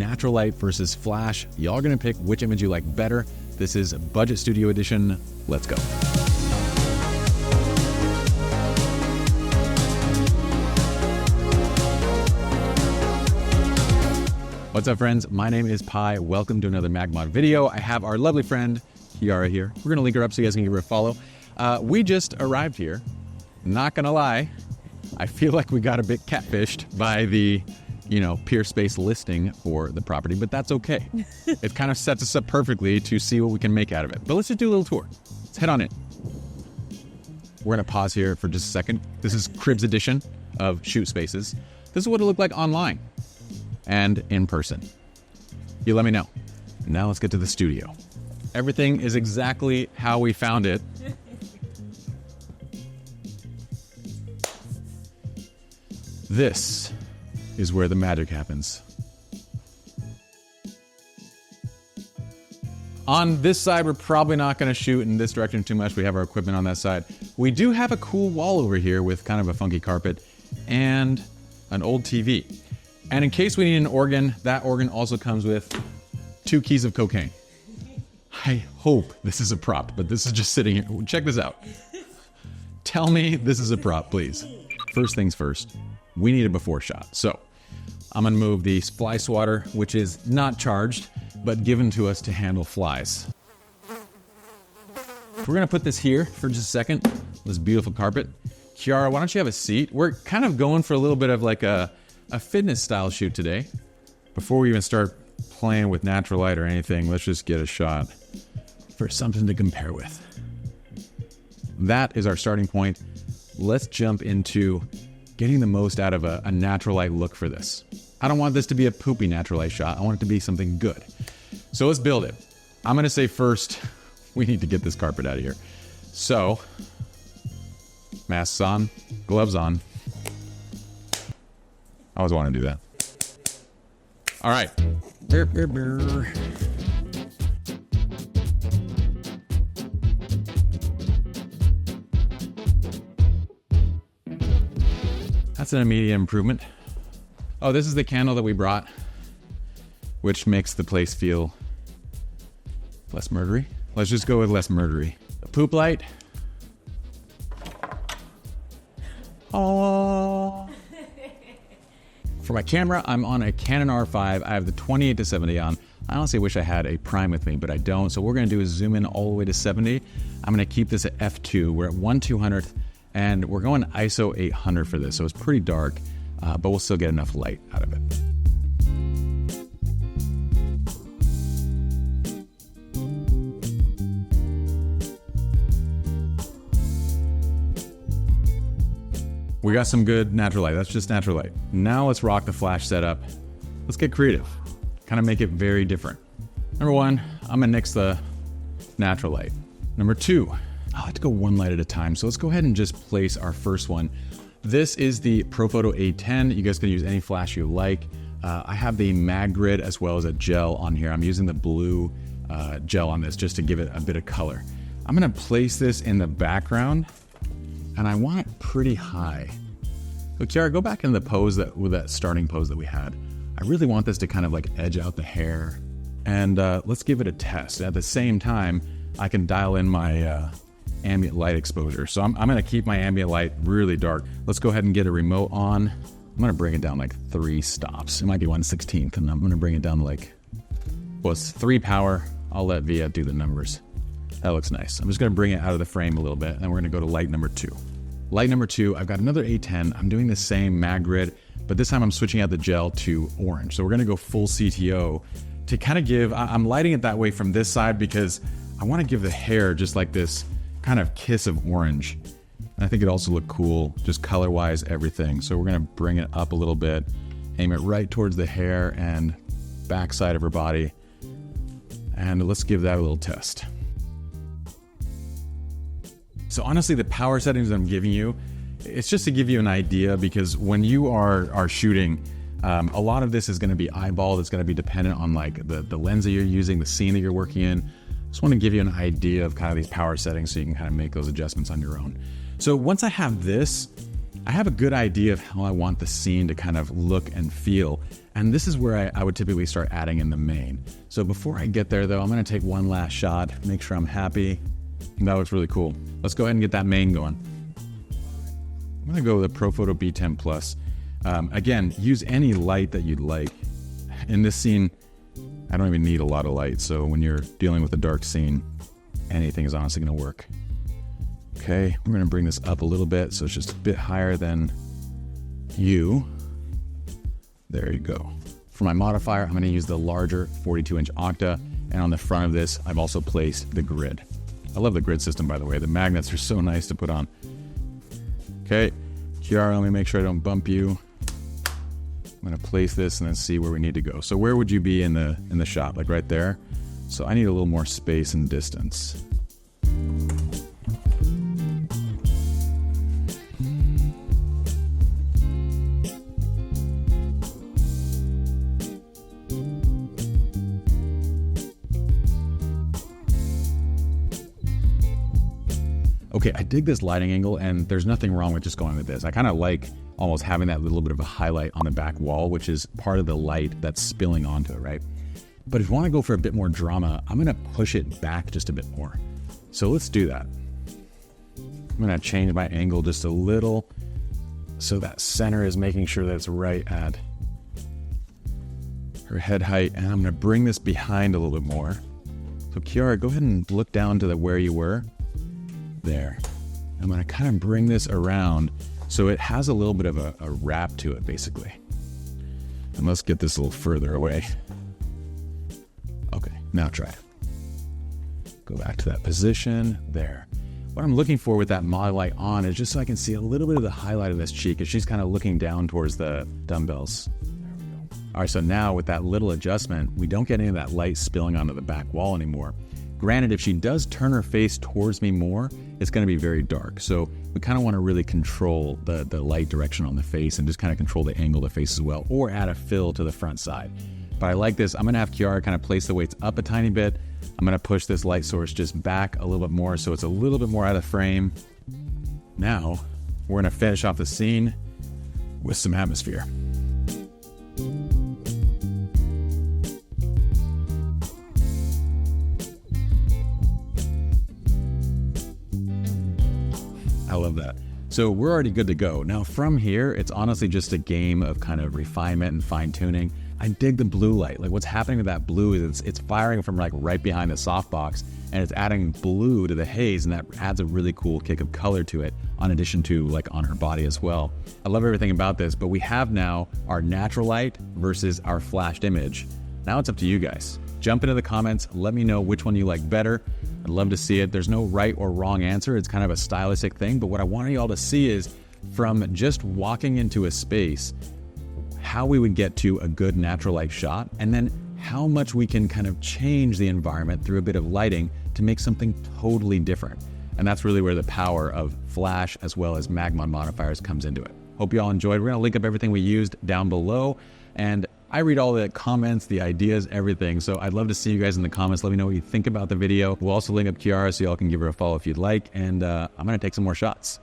natural light versus flash. Y'all are gonna pick which image you like better. This is Budget Studio Edition. Let's go. What's up, friends? My name is Pye. Welcome to another MagMod video. I have our lovely friend Kiara here. We're gonna link her up so you guys can give her a follow. We just arrived here. Not gonna lie, I feel like we got a bit catfished by the, Peerspace listing for the property, but that's okay. It kind of sets us up perfectly to see what we can make out of it. But let's just do a little tour. Let's head on in. We're gonna pause here for just a second. This is Cribs edition of Shoot Spaces. This is what it looked like online and in person. You let me know. Now let's get to the studio. Everything is exactly how we found it. This is where the magic happens. On this side, we're probably not going to shoot in this direction too much. We have our equipment on that side. We do have a cool wall over here with kind of a funky carpet and an old TV. And in case we need an organ, that organ also comes with 2 keys of cocaine. I hope this is a prop, but this is just sitting here. Check this out. Tell me this is a prop, please. First things first, we need a before shot. So I'm gonna move the fly swatter, which is not charged, but given to us to handle flies. We're gonna put this here for just a second, this beautiful carpet. Kiara, why don't you have a seat? We're kind of going for a little bit of like a fitness style shoot today. Before we even start playing with natural light or anything, let's just get a shot for something to compare with. That is our starting point. Let's jump into getting the most out of a natural light look for this. I don't want this to be a poopy natural light shot. I want it to be something good. So let's build it. I'm gonna say first, we need to get this carpet out of here. So, masks on, gloves on. I always want to do that. All right. That's an immediate improvement. Oh, this is the candle that we brought, which makes the place feel less murdery. Let's just go with less murdery. The poop light. Oh. For my camera, I'm on a Canon R5. I have the 28-70 on. I honestly wish I had a prime with me, but I don't. So what we're gonna do is zoom in all the way to 70. I'm gonna keep this at f2. We're at 1/200th, and we're going ISO 800 for this. So it's pretty dark, but we'll still get enough light out of it. We got some good natural light. That's just natural light. Now let's rock the flash setup. Let's get creative. Kind of make it very different. Number 1, I'm gonna nix the natural light. Number 2, I like to go one light at a time. So let's go ahead and just place our first one. This is the ProPhoto A10. You guys can use any flash you like. I have the MagGrid as well as a gel on here. I'm using the blue gel on this just to give it a bit of color. I'm gonna place this in the background, and I want it pretty high. So Kiara, go back in the pose with that starting pose that we had. I really want this to kind of like edge out the hair, and let's give it a test. At the same time, I can dial in my ambient light exposure. So I'm gonna keep my ambient light really dark. Let's go ahead and get a remote on. I'm gonna bring it down like 3 stops. It might be 1/16th, and I'm gonna bring it down to like, well, it's 3 power. I'll let Via do the numbers. That looks nice. I'm just gonna bring it out of the frame a little bit, and we're gonna go to light number 2. Light number 2, I've got another A10. I'm doing the same MagGrid, but this time I'm switching out the gel to orange. So we're gonna go full CTO to kind of give, I'm lighting it that way from this side because I wanna give the hair just like this kind of kiss of orange. And I think it also looked cool, just color-wise, everything. So we're gonna bring it up a little bit, aim it right towards the hair and backside of her body. And let's give that a little test. So honestly, the power settings I'm giving you, it's just to give you an idea, because when you are shooting, a lot of this is gonna be eyeballed. It's gonna be dependent on like the lens that you're using, the scene that you're working in. Just wanna give you an idea of kind of these power settings so you can kind of make those adjustments on your own. So once I have this, I have a good idea of how I want the scene to kind of look and feel. And this is where I would typically start adding in the main. So before I get there though, I'm gonna take one last shot, make sure I'm happy. And that looks really cool. Let's go ahead and get that main going. I'm gonna go with a Profoto B10 Plus. Again, use any light that you'd like. In this scene, I don't even need a lot of light. So when you're dealing with a dark scene, anything is honestly gonna work. Okay, we're gonna bring this up a little bit so it's just a bit higher than you. There you go. For my modifier, I'm gonna use the larger 42-inch Octa, and on the front of this, I've also placed the grid. I love the grid system, by the way. The magnets are so nice to put on. Okay, Kiara, let me make sure I don't bump you. I'm gonna place this and then see where we need to go. So where would you be in the shot? Like right there? So I need a little more space and distance. Okay, I dig this lighting angle, and there's nothing wrong with just going with this. I kind of like almost having that little bit of a highlight on the back wall, which is part of the light that's spilling onto it, right? But if you want to go for a bit more drama, I'm going to push it back just a bit more. So let's do that. I'm going to change my angle just a little so that center is making sure that it's right at her head height, and I'm going to bring this behind a little bit more. So Kiara, go ahead and look down to where you were. There. I'm going to kind of bring this around so it has a little bit of a wrap to it, basically. And let's get this a little further away. Okay, now try it. Go back to that position. There. What I'm looking for with that mod light on is just so I can see a little bit of the highlight of this cheek as she's kind of looking down towards the dumbbells. There we go. All right, so now with that little adjustment, we don't get any of that light spilling onto the back wall anymore. Granted, if she does turn her face towards me more, it's going to be very dark. So we kind of want to really control the light direction on the face and just kind of control the angle of the face as well, or add a fill to the front side. But I like this. I'm going to have Kiara kind of place the weights up a tiny bit. I'm going to push this light source just back a little bit more so it's a little bit more out of frame. Now, we're going to finish off the scene with some atmosphere. I love that. So we're already good to go. Now from here, it's honestly just a game of kind of refinement and fine tuning. I dig the blue light. Like what's happening with that blue is it's firing from like right behind the softbox, and it's adding blue to the haze, and that adds a really cool kick of color to it, in addition to like on her body as well. I love everything about this, but we have now our natural light versus our flashed image. Now it's up to you guys. Jump into the comments, let me know which one you like better. I'd love to see it. There's no right or wrong answer. It's kind of a stylistic thing, but what I want y'all to see is from just walking into a space, how we would get to a good natural light shot, and then how much we can kind of change the environment through a bit of lighting to make something totally different. And that's really where the power of Flash as well as MagMod modifiers comes into it. Hope you all enjoyed. We're gonna link up everything we used down below, and I read all the comments, the ideas, everything. So I'd love to see you guys in the comments. Let me know what you think about the video. We'll also link up Kiara so y'all can give her a follow if you'd like. And I'm gonna take some more shots.